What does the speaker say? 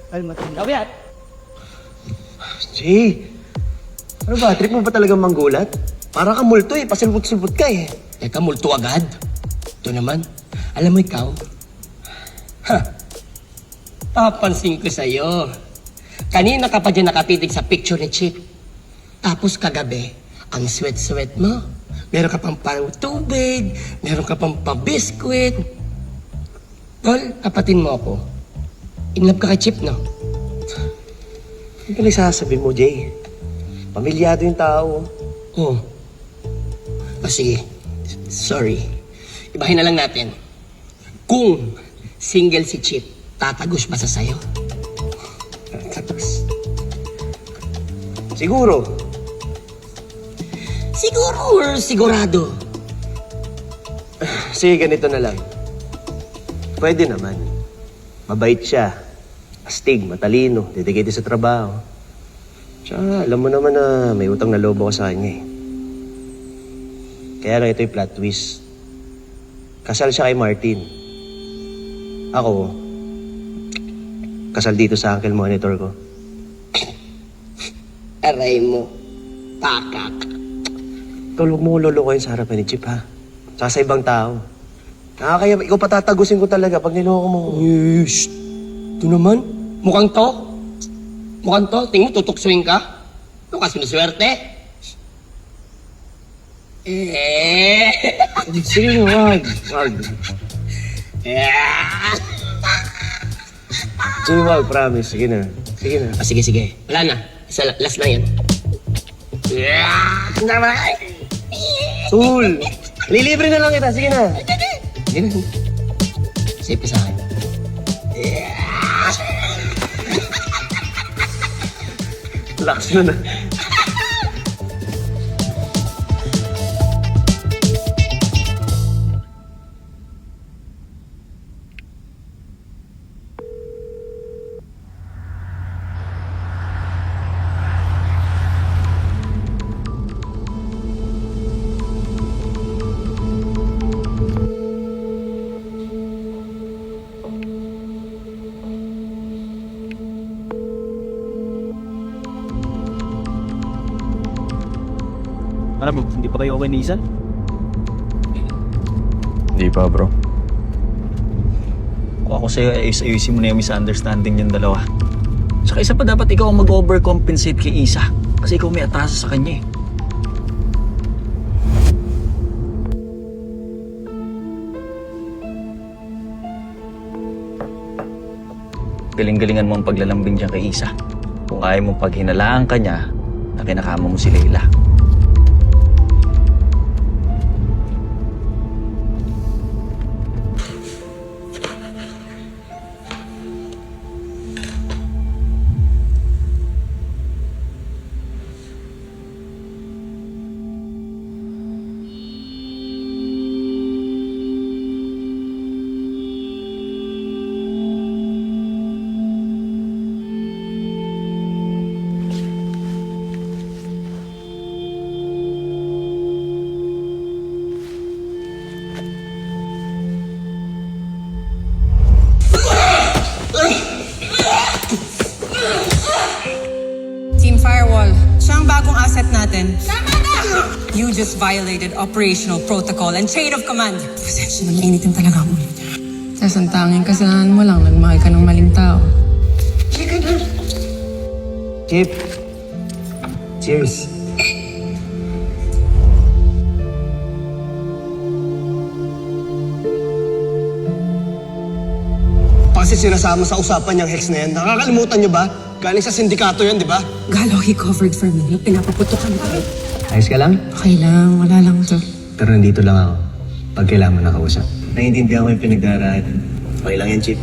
Kabiat! Jay, ano ba? Trip mo ba talagang manggulat? Para kang multo eh, pasulpot-sulpot ka eh. Teka, multo agad? Ito naman, alam mo ikaw? Ha! Papansin ko sa'yo. Kanina ka pa dyan nakatitig sa picture ni Chip. Tapos kagabi, ang sweat-sweat mo. Meron ka pang parang tubig, meron ka pang pabiskwit. Tol, kapatin mo ako. In love ka kay Chip, no? Ano ka nagsasabi mo, Jay? Pamilyado yung tao. Oo. O sige, sorry. Ibahin na lang natin. Kung single si Chip, tatagos ba sa sayo? Tapos, siguro. Siguro or sigurado? Sige, ganito na lang. Pwede naman. Mabait siya. Astig, matalino, dedicated sa trabaho. Tsaka, alam mo naman na may utang na loob ako sa kanya eh. Kaya lang ito yung plot twist. Kasal siya kay Martin. Ako, kasal dito sa uncle monitor ko. Aray mo, pakak. Tol, huwag mo ko lulukoyin sa harapan ni Chip, ha? Tsaka sa ibang tao. Nakakaya, ikaw patatagusin ko talaga pag niloko mo. Shh! Ito naman, mukhang to. Mukhang to, tingin mo tutuksuin ka? Ito ka sinuswerte. Sige, wag. Wag. Sige, wag, promise. Sige na. Sige na. Sige, sige. Wala na. Last na yan. Tul! Lilibre na lang kita. Sige na. Sige na. Safe sa akin. Relax na na. Ano bro, hindi pa kayo okay ni Isan? Hindi pa, bro. Kung ako sa'yo, ayusin mo na yung misunderstanding yung dalawa. Saka isa pa, dapat ikaw ang mag-overcompensate kay Isa. Kasi ikaw may atasa sa kanya eh. Galing-galingan mo ang paglalambing dyan kay Isa. Kung kaya mong paghinalaan ka niya, na kinakama mo si Leila. Team Firewall, siya ang bagong asset natin. You just violated operational protocol and chain of command. Pasensya na, mainitin talaga ang ulo niya. Tapos ang tanging kasalanan mo lang, nagmahal ka ng maling tao. Chip. Cheers. Kasi sinasama sa usapan niyang hex na yan. Nakakalimutan niyo ba? Galing sa sindikato yan, di ba? Galo, he covered for me. Pinapaputokan ko. Ayos ka lang? Okay lang, wala lang to. Pero nandito lang ako. Pag kailangan mo nakausap. Naiintindihan ko yung pinagdaraan. Okay lang yan, Chip.